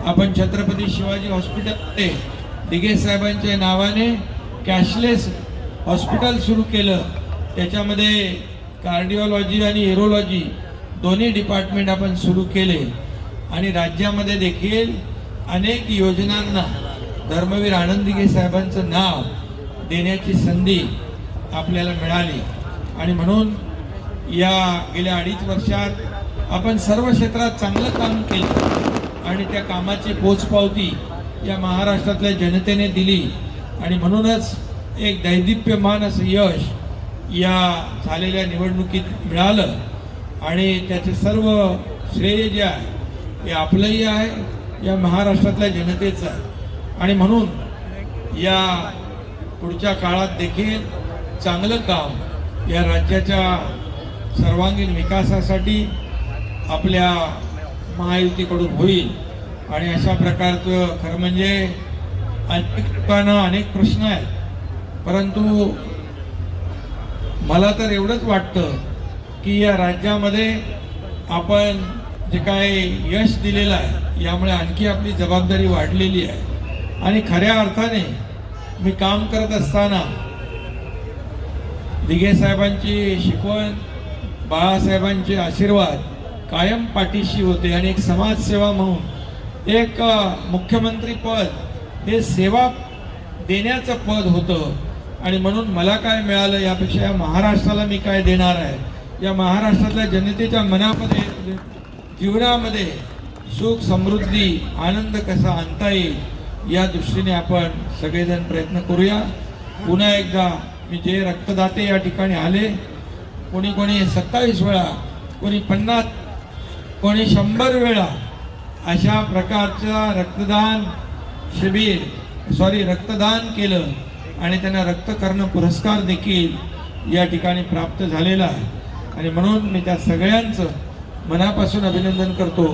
आपण छत्रपती शिवाजी हॉस्पिटलमध्ये दिघे साहेबांच्या नावाने कॅशलेस हॉस्पिटल सुरू केलं। त्याच्यामध्ये कार्डिओलॉजी आणि यूरोलॉजी दोन्ही डिपार्टमेंट आपण सुरू केले आणि राज्यामध्ये देखील अनेक योजनांना धर्मवीर आनंद दिघे साहेबांचं नाव देण्याची संधी आपल्याला मिळाली। आणि म्हणून या गेल्या 2.5 वर्षात आपण सर्व क्षेत्रात चांगलं काम केलं आणि त्या कामाची पोचपावती या महाराष्ट्रातल्या जनतेने दिली आणि म्हणूनच एक दैदिप्यमान असं यश या झालेल्या निवडणुकीत मिळालं आणि त्याचे सर्व श्रेय जे आहे हे आपलंही आहे, या महाराष्ट्रातल्या जनतेचं आहे। आणि म्हणून या पुढच्या काळात देखील चांगलं काम या राज्याच्या सर्वांगीण विकासासाठी आपल्या महायुतीकडून होईल। आणि अशा प्रकारचं खरं म्हणजे अनेक लोकांना अनेक प्रश्न आहेत, परंतु मला तर एवढंच वाटतं की या राज्यामध्ये आपण जे काय यश दिलेलं आहे यामुळे आणखी आपली जबाबदारी वाढलेली आहे। आणि खऱ्या अर्थाने मी काम करत असताना दिघे साहेबांची शिकवण, बाळासाहेबांचे आशीर्वाद कायम पाठीशी होते आणि एक समाजसेवा म्हणून एक मुख्यमंत्री पद हे सेवा देण्याचं पद होतं। आणि म्हणून मला काय मिळालं यापेक्षा या महाराष्ट्राला मी काय देणार आहे, या महाराष्ट्रातल्या जनतेच्या मनामध्ये जीवनामध्ये सुख समृद्धी आनंद कसा आणता येईल या दृष्टीने आपण सगळेजण प्रयत्न करूया। पुन्हा एकदा मी जे रक्तदाते या ठिकाणी आले, कोणी 27 वेळा, कोणी 50, कोणी 100 वेळा अशा प्रकारचं रक्तदान केलं आणि त्यांना रक्तकर्ण पुरस्कार देखील या ठिकाणी प्राप्त झालेला आहे। आणि म्हणून मी त्या सगळ्यांचं मनापासून अभिनंदन करतो।